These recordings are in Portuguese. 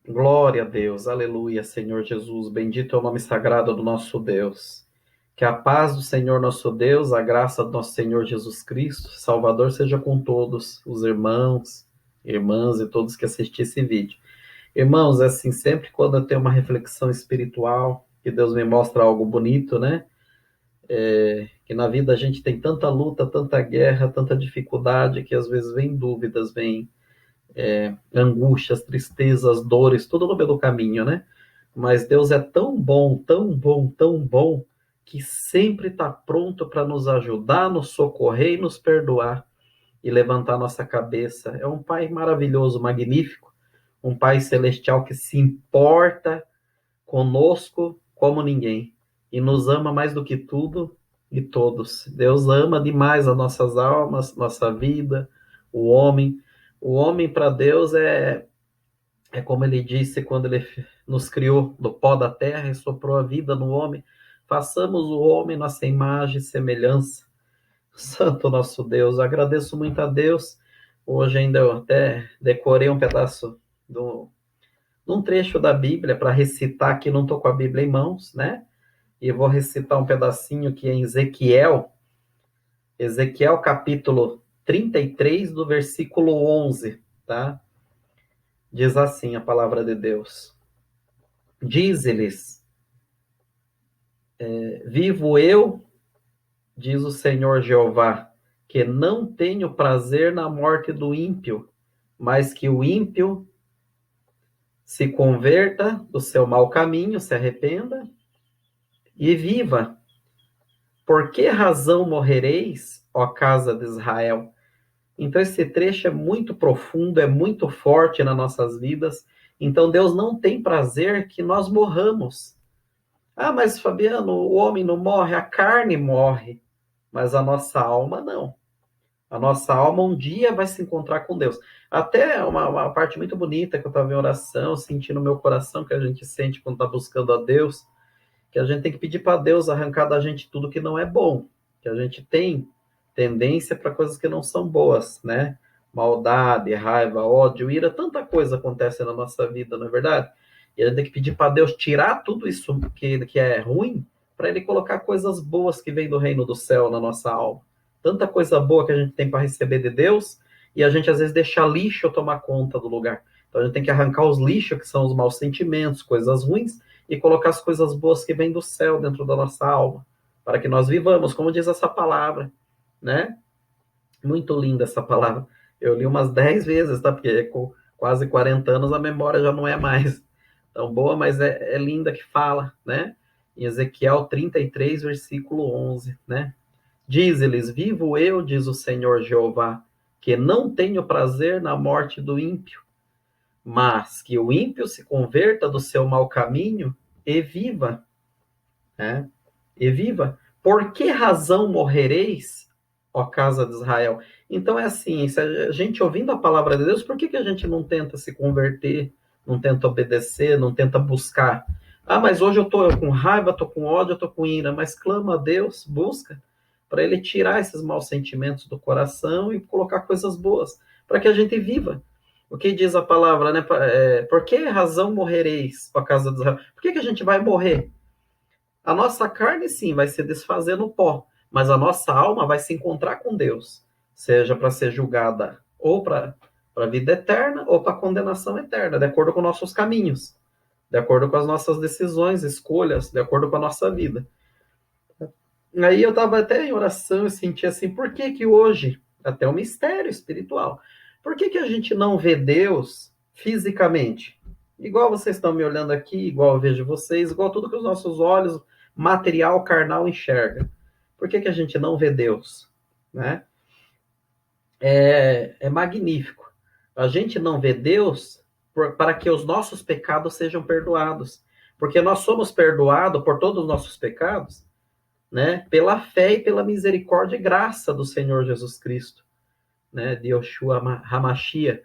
Glória a Deus, aleluia, Senhor Jesus, bendito é o nome sagrado do nosso Deus. Que a paz do Senhor nosso Deus, a graça do nosso Senhor Jesus Cristo, Salvador, seja com todos os irmãos, irmãs e todos que assistem esse vídeo. Irmãos, é assim, sempre quando eu tenho uma reflexão espiritual, que Deus me mostra algo bonito, né? Que na vida a gente tem tanta luta, tanta guerra, tanta dificuldade, que às vezes vem dúvidas, vem angústias, tristezas, dores, tudo no meio do caminho, né? Mas Deus é tão bom, tão bom, tão bom, que sempre está pronto para nos ajudar, nos socorrer e nos perdoar e levantar nossa cabeça. É um Pai maravilhoso, magnífico, um Pai celestial que se importa conosco como ninguém e nos ama mais do que tudo e todos. Deus ama demais as nossas almas, nossa vida, o homem. O homem para Deus é como ele disse quando ele nos criou do pó da terra e soprou a vida no homem. Façamos o homem nossa imagem e semelhança. Santo nosso Deus, agradeço muito a Deus. Hoje ainda eu até decorei um pedaço de um trecho da Bíblia para recitar, que não estou com a Bíblia em mãos, né? E vou recitar um pedacinho que é em Ezequiel capítulo 33, do versículo 11, tá? Diz assim a palavra de Deus. Diz-lhes, vivo eu, diz o Senhor Jeová, que não tenho prazer na morte do ímpio, mas que o ímpio se converta do seu mau caminho, se arrependa e viva. Por que razão morrereis, ó casa de Israel? Então esse trecho é muito profundo, é muito forte nas nossas vidas. Então Deus não tem prazer que nós morramos. Ah, mas Fabiano, o homem não morre, a carne morre, mas a nossa alma não. A nossa alma um dia vai se encontrar com Deus. Até uma parte muito bonita que eu estava em oração, sentindo no meu coração, que a gente sente quando está buscando a Deus, que a gente tem que pedir para Deus arrancar da gente tudo que não é bom, que a gente tem tendência para coisas que não são boas, né? Maldade, raiva, ódio, ira, tanta coisa acontece na nossa vida, não é verdade? E a gente tem que pedir para Deus tirar tudo isso que é ruim, para Ele colocar coisas boas que vêm do reino do céu na nossa alma. Tanta coisa boa que a gente tem para receber de Deus, e a gente às vezes deixa lixo tomar conta do lugar. Então a gente tem que arrancar os lixos, que são os maus sentimentos, coisas ruins, e colocar as coisas boas que vêm do céu dentro da nossa alma, para que nós vivamos, como diz essa palavra, né? Muito linda essa palavra. Eu li umas 10 vezes, tá? Porque com quase 40 anos a memória já não é mais tão boa, mas é linda que fala, né? Em Ezequiel 33, versículo 11, né? Diz-lhes, vivo eu, diz o Senhor Jeová, que não tenho prazer na morte do ímpio, mas que o ímpio se converta do seu mau caminho e viva, né? E viva. Por que razão morrereis, ó casa de Israel? Então é assim, se a gente ouvindo a palavra de Deus, por que a gente não tenta se converter, não tenta obedecer, não tenta buscar? Ah, mas hoje eu estou com raiva, estou com ódio, estou com ira, mas clama a Deus, busca, para Ele tirar esses maus sentimentos do coração e colocar coisas boas, para que a gente viva. O que diz a palavra, né? Por que razão morrereis, ó casa de Israel? Por que a gente vai morrer? A nossa carne, sim, vai se desfazer no pó, mas a nossa alma vai se encontrar com Deus, seja para ser julgada ou para a vida eterna ou para a condenação eterna, de acordo com nossos caminhos, de acordo com as nossas decisões, escolhas, de acordo com a nossa vida. Aí eu estava até em oração e senti assim, por que que hoje, até um mistério espiritual, por que que a gente não vê Deus fisicamente? Igual vocês estão me olhando aqui, igual eu vejo vocês, igual tudo que os nossos olhos material, carnal enxerga. Por que que a gente não vê Deus? Né? É magnífico. A gente não vê Deus para que os nossos pecados sejam perdoados. Porque nós somos perdoados por todos os nossos pecados, né? Pela fé e pela misericórdia e graça do Senhor Jesus Cristo, né? De Yoshua Hamashia,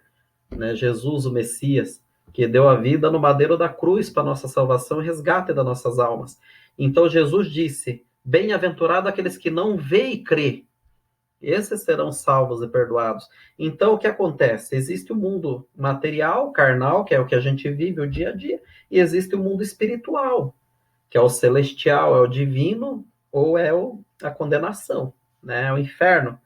né? Jesus, o Messias, que deu a vida no madeiro da cruz para nossa salvação e resgate das nossas almas. Então Jesus disse, bem-aventurado aqueles que não vê e crê. Esses serão salvos e perdoados. Então, o que acontece? Existe o mundo material, carnal, que é o que a gente vive o dia a dia, e existe o mundo espiritual, que é o celestial, é o divino, ou é a condenação, né? É o inferno.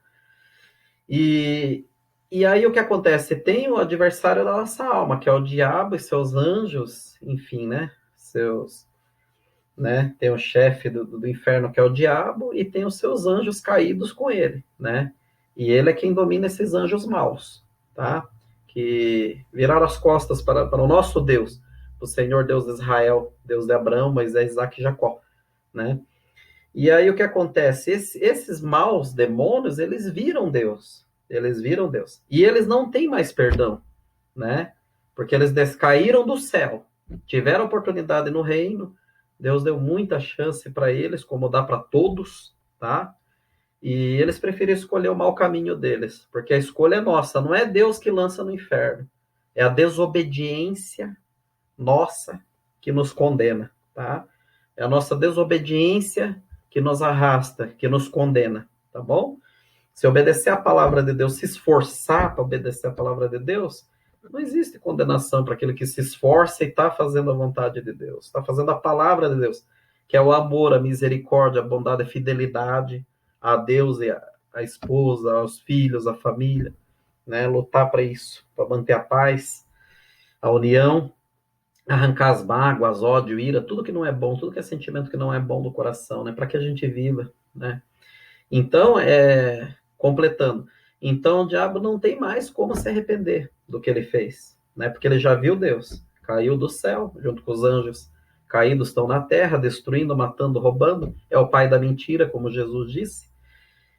E, e aí o que acontece? Tem o adversário da nossa alma, que é o diabo e seus anjos, enfim, né? Seus, né? Tem o chefe do inferno, que é o diabo, e tem os seus anjos caídos com ele, né? E ele é quem domina esses anjos maus, tá? Que viraram as costas para o nosso Deus, o Senhor Deus de Israel, Deus de Abraão, Moisés, Isaac e Jacó, né? E aí o que acontece? Esses maus demônios, eles viram Deus. Eles viram Deus. E eles não têm mais perdão, né? Porque eles descaíram do céu. Tiveram oportunidade no reino. Deus deu muita chance para eles, como dá para todos, tá? E eles preferiram escolher o mau caminho deles, porque a escolha é nossa, não é Deus que lança no inferno. É a desobediência nossa que nos condena, tá? É a nossa desobediência que nos arrasta, que nos condena, tá bom? Se obedecer a palavra de Deus, se esforçar para obedecer a palavra de Deus, não existe condenação para aquele que se esforça e está fazendo a vontade de Deus, está fazendo a palavra de Deus, que é o amor, a misericórdia, a bondade, a fidelidade a Deus e a esposa, aos filhos, à família, né? Lutar para isso, para manter a paz, a união, arrancar as mágoas, ódio, ira, tudo que não é bom, tudo que é sentimento que não é bom do coração, né? Para que a gente viva, né? Então, completando. Então, o diabo não tem mais como se arrepender do que ele fez, né? Porque ele já viu Deus, caiu do céu junto com os anjos caídos, estão na terra, destruindo, matando, roubando. É o pai da mentira, como Jesus disse.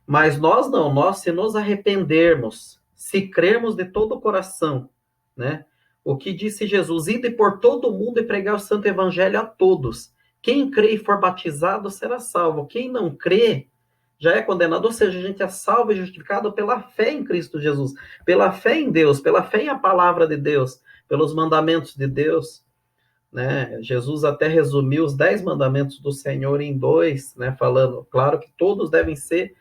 Mas nós não, nós se nos arrependermos, se crermos de todo o coração, né? O que disse Jesus, ide por todo o mundo e pregar o santo evangelho a todos. Quem crê e for batizado será salvo. Quem não crê já é condenado. Ou seja, a gente é salvo e justificado pela fé em Cristo Jesus, pela fé em Deus, pela fé em a palavra de Deus, pelos mandamentos de Deus, né? Jesus até resumiu os 10 mandamentos do Senhor em dois, né? Falando, claro que todos devem ser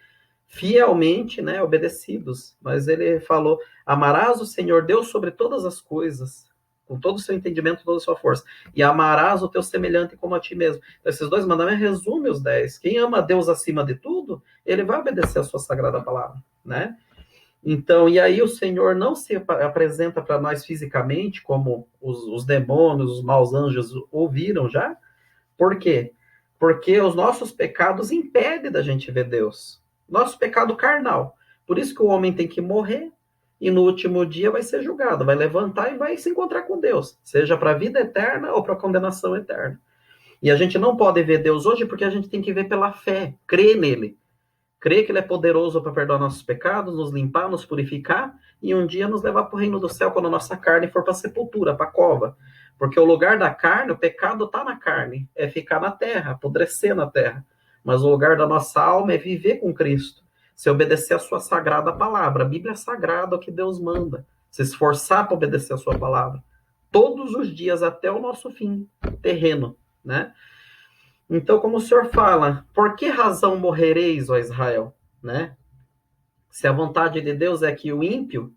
fielmente, né, obedecidos. Mas ele falou: amarás o Senhor Deus sobre todas as coisas, com todo o seu entendimento, toda a sua força, e amarás o teu semelhante como a ti mesmo. Então, esses dois mandamentos resumem os 10. Quem ama a Deus acima de tudo, ele vai obedecer a sua sagrada palavra, né? Então, e aí o Senhor não se apresenta para nós fisicamente, como os demônios, os maus anjos ouviram já. Por quê? Porque os nossos pecados impedem da gente ver Deus. Nosso pecado carnal. Por isso que o homem tem que morrer e no último dia vai ser julgado, vai levantar e vai se encontrar com Deus, seja para a vida eterna ou para a condenação eterna. E a gente não pode ver Deus hoje porque a gente tem que ver pela fé, crer nele. Crer que ele é poderoso para perdoar nossos pecados, nos limpar, nos purificar e um dia nos levar para o reino do céu quando a nossa carne for para a sepultura, para a cova. Porque o lugar da carne, o pecado está na carne, é ficar na terra, apodrecer na terra. Mas o lugar da nossa alma é viver com Cristo, se obedecer a sua sagrada palavra. A Bíblia é sagrada, é o que Deus manda. Se esforçar para obedecer a sua palavra. Todos os dias até o nosso fim terreno, né? Então, como o Senhor fala, por que razão morrereis, ó Israel? Né? Se a vontade de Deus é que o ímpio,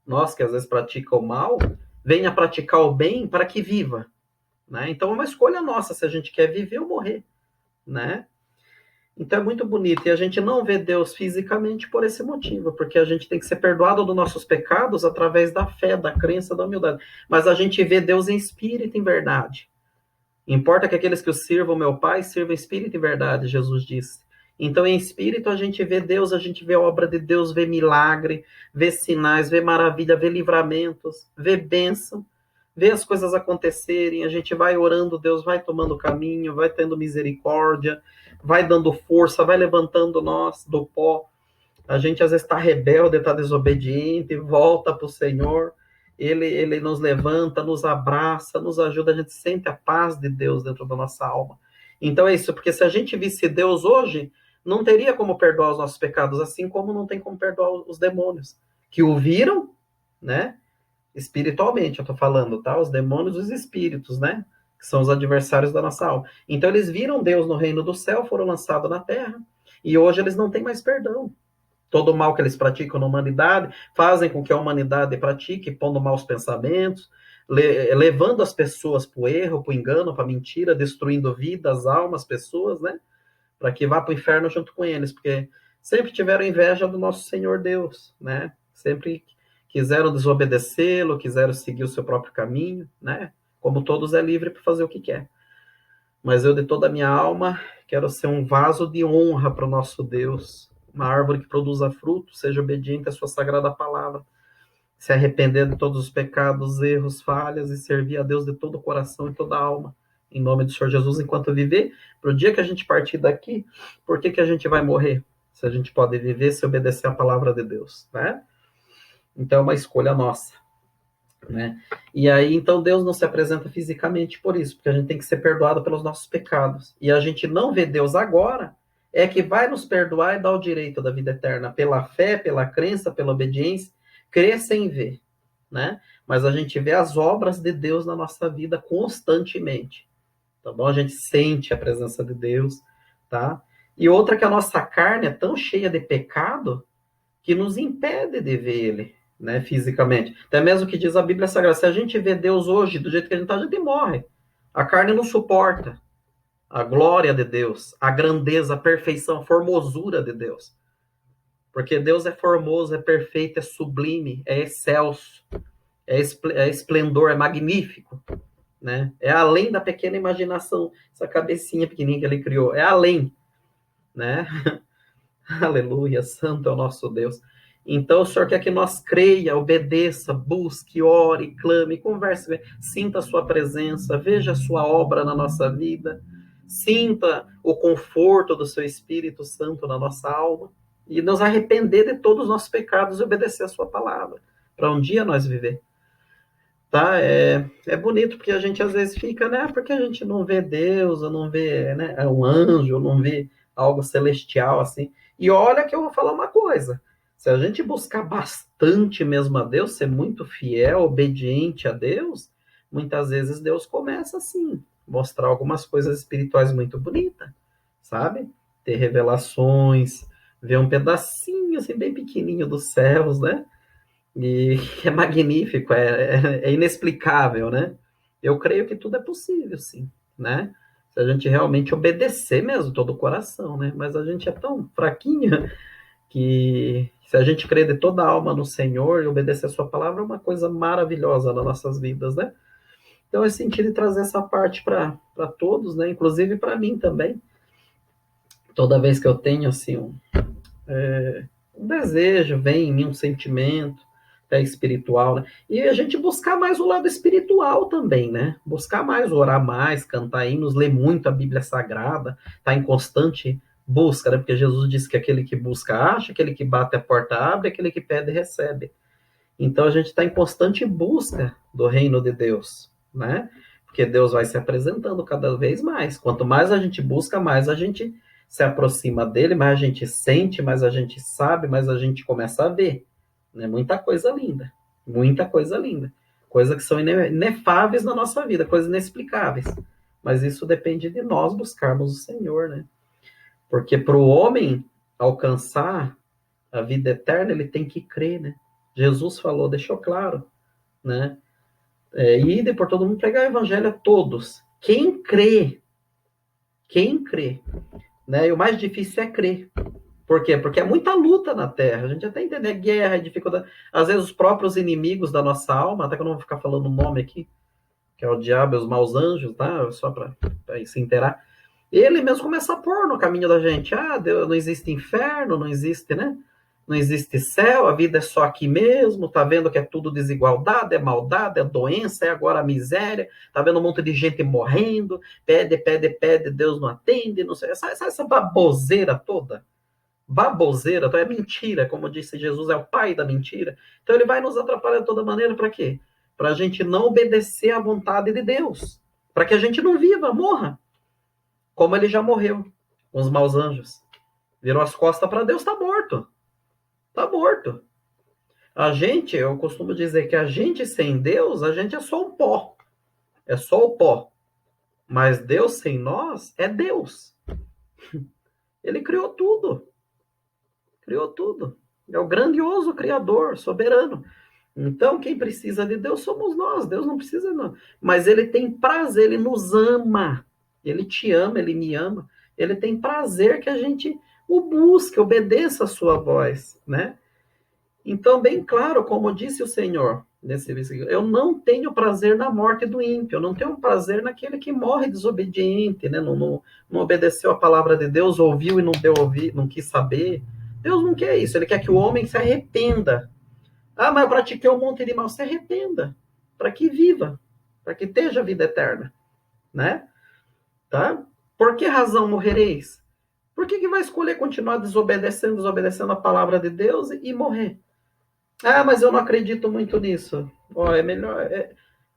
nós que às vezes pratica o mal, venha praticar o bem para que viva. Né? Então, é uma escolha nossa se a gente quer viver ou morrer. Né? Então, é muito bonito. E a gente não vê Deus fisicamente por esse motivo, porque a gente tem que ser perdoado dos nossos pecados através da fé, da crença, da humildade. Mas a gente vê Deus em espírito, em verdade. Importa que aqueles que o sirvam meu Pai sirvam em espírito e verdade, Jesus disse. Então, em espírito, a gente vê Deus, a gente vê a obra de Deus, vê milagre, vê sinais, vê maravilha, vê livramentos, vê bênção, vê as coisas acontecerem, a gente vai orando, Deus vai tomando caminho, vai tendo misericórdia, vai dando força, vai levantando nós do pó. A gente às vezes está rebelde, está desobediente, volta para o Senhor. Ele nos levanta, nos abraça, nos ajuda, a gente sente a paz de Deus dentro da nossa alma. Então é isso, porque se a gente visse Deus hoje, não teria como perdoar os nossos pecados, assim como não tem como perdoar os demônios, que o viram, né? Espiritualmente, eu estou falando, tá? Os demônios, os espíritos, né? Que são os adversários da nossa alma. Então eles viram Deus no reino do céu, foram lançados na terra, e hoje eles não têm mais perdão. todo o mal que eles praticam na humanidade, fazem com que a humanidade pratique, pondo maus pensamentos, levando as pessoas para o erro, para o engano, para a mentira, destruindo vidas, almas, pessoas, né? Para que vá para o inferno junto com eles, porque sempre tiveram inveja do nosso Senhor Deus, né? Sempre quiseram desobedecê-lo, quiseram seguir o seu próprio caminho, né? Como todos é livre para fazer o que quer. Mas eu, de toda a minha alma, quero ser um vaso de honra para o nosso Deus, uma árvore que produza fruto, seja obediente à sua sagrada palavra, se arrepender de todos os pecados, erros, falhas e servir a Deus de todo o coração e toda a alma. Em nome do Senhor Jesus, enquanto viver, para o dia que a gente partir daqui, por que a gente vai morrer? Se a gente pode viver, se obedecer à palavra de Deus, né? Então é uma escolha nossa, né? E aí, então, Deus não se apresenta fisicamente por isso, porque a gente tem que ser perdoado pelos nossos pecados. E a gente não vê Deus agora, é que vai nos perdoar e dar o direito da vida eterna pela fé, pela crença, pela obediência, crer sem ver, né? Mas a gente vê as obras de Deus na nossa vida constantemente, tá bom? A gente sente a presença de Deus, tá? E outra que a nossa carne é tão cheia de pecado que nos impede de ver Ele, né, fisicamente. Até mesmo que diz a Bíblia Sagrada, se a gente vê Deus hoje do jeito que a gente está, a gente morre. A carne não suporta a glória de Deus, a grandeza, a perfeição, a formosura de Deus. Porque Deus é formoso, é perfeito, é sublime, é excelso, é esplendor, é magnífico, né? É além da pequena imaginação, essa cabecinha pequenininha que ele criou, é além, né? Aleluia, santo é o nosso Deus. Então, o Senhor quer que nós creia, obedeça, busque, ore, clame, converse, sinta a sua presença, veja a sua obra na nossa vida, sinta o conforto do seu Espírito Santo na nossa alma e nos arrepender de todos os nossos pecados e obedecer a sua palavra, para um dia nós viver. Tá? É bonito, porque a gente às vezes fica, né? Porque a gente não vê Deus, ou não vê, né, um anjo, ou não vê algo celestial assim. E olha que eu vou falar uma coisa. Se a gente buscar bastante mesmo a Deus, ser muito fiel, obediente a Deus, muitas vezes Deus começa assim, mostrar algumas coisas espirituais muito bonitas, sabe? Ter revelações, ver um pedacinho assim bem pequenininho dos céus, né? E é magnífico, é inexplicável, né? Eu creio que tudo é possível, sim, né? Se a gente realmente obedecer mesmo, todo o coração, né? Mas a gente é tão fraquinho que se a gente crer de toda a alma no Senhor e obedecer a sua palavra, é uma coisa maravilhosa nas nossas vidas, né? Então é sentido de trazer essa parte para todos, né? Inclusive para mim também. Toda vez que eu tenho, assim, um desejo, vem em mim um sentimento espiritual, né? E a gente buscar mais o lado espiritual também, né? Buscar mais, orar mais, cantar hinos, ler muito a Bíblia Sagrada, tá em constante busca, né? Porque Jesus disse que aquele que busca acha, aquele que bate a porta abre, aquele que pede recebe. Então a gente está em constante busca do reino de Deus, né? Porque Deus vai se apresentando cada vez mais. Quanto mais a gente busca, mais a gente se aproxima dele, mais a gente sente, mais a gente sabe, mais a gente começa a ver. Né? Muita coisa linda. Muita coisa linda. Coisas que são inefáveis na nossa vida, coisas inexplicáveis. Mas isso depende de nós buscarmos o Senhor, né? Porque para o homem alcançar a vida eterna, ele tem que crer, né? Jesus falou, deixou claro, né? Ide por todo mundo pregar o evangelho a todos. Quem crê, né? E o mais difícil é crer. Por quê? Porque é muita luta na Terra. A gente até entende guerra, dificuldade. Às vezes os próprios inimigos da nossa alma, até que eu não vou ficar falando o nome aqui, que é o diabo e os maus anjos, tá? Só para se inteirar. Ele mesmo começa a pôr no caminho da gente. Ah, Deus, não existe inferno, não existe, né? Não existe céu, a vida é só aqui mesmo. Tá vendo que é tudo desigualdade, é maldade, é doença, é agora a miséria. Tá vendo um monte de gente morrendo. Pede, pede, pede, Deus não atende. Não sei, essa baboseira toda. Baboseira, então é mentira, como disse Jesus, é o pai da mentira. Então ele vai nos atrapalhar de toda maneira para quê? Para a gente não obedecer à vontade de Deus. Para que a gente não viva, morra como ele já morreu com os maus anjos. Virou as costas para Deus, está morto. Está morto. A gente, eu costumo dizer que a gente sem Deus, a gente é só um pó. É só o pó. Mas Deus sem nós é Deus. Ele criou tudo. Criou tudo. É o grandioso Criador, soberano. Então, quem precisa de Deus somos nós. Deus não precisa, não. Mas ele tem prazer, ele nos ama. Ele te ama, ele me ama. Ele tem prazer que a gente o busque, obedeça a sua voz, né? Então, bem claro, como disse o Senhor, nesse versículo, eu não tenho prazer na morte do ímpio, eu não tenho prazer naquele que morre desobediente, né? Não obedeceu a palavra de Deus, ouviu e não deu ouvir, não quis saber. Deus não quer isso, ele quer que o homem se arrependa. Ah, mas eu pratiquei um monte de mal, se arrependa, para que viva, para que esteja a vida eterna, né? Tá? Por que razão morrereis? Por que vai escolher continuar desobedecendo a palavra de Deus e morrer? Ah, mas eu não acredito muito nisso. Ó, é melhor.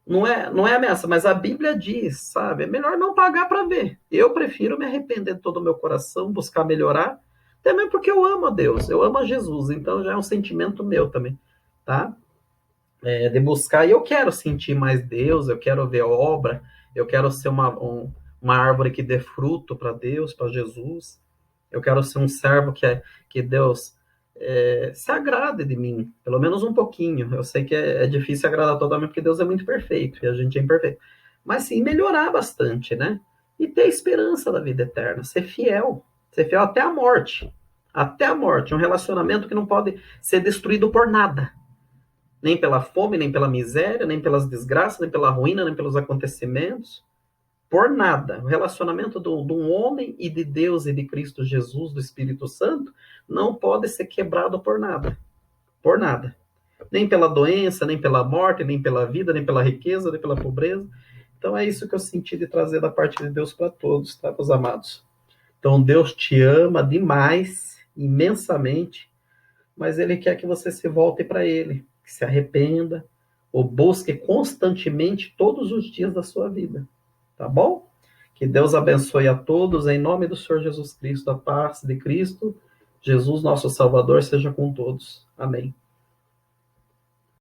Não é ameaça, mas a Bíblia diz, sabe? É melhor não pagar para ver. Eu prefiro me arrepender de todo o meu coração, buscar melhorar, também porque eu amo a Deus, eu amo a Jesus, então já é um sentimento meu também, tá? De buscar, e eu quero sentir mais Deus, eu quero ver obra, eu quero ser uma árvore que dê fruto para Deus, para Jesus, eu quero ser um servo que Deus se agrade de mim, pelo menos um pouquinho. Eu sei que é difícil agradar totalmente, porque Deus é muito perfeito e a gente é imperfeito. Mas sim, melhorar bastante, né? E ter esperança da vida eterna, ser fiel até a morte. Até a morte. Um relacionamento que não pode ser destruído por nada. Nem pela fome, nem pela miséria, nem pelas desgraças, nem pela ruína, nem pelos acontecimentos. Por nada. O relacionamento de um homem e de Deus e de Cristo Jesus, do Espírito Santo, não pode ser quebrado por nada. Por nada. Nem pela doença, nem pela morte, nem pela vida, nem pela riqueza, nem pela pobreza. Então é isso que eu senti de trazer da parte de Deus para todos, tá, meus amados? Então Deus te ama demais, imensamente, mas Ele quer que você se volte para Ele, que se arrependa, ou busque constantemente todos os dias da sua vida. Tá bom? Que Deus abençoe a todos, em nome do Senhor Jesus Cristo, a paz de Cristo, Jesus, nosso Salvador, seja com todos. Amém.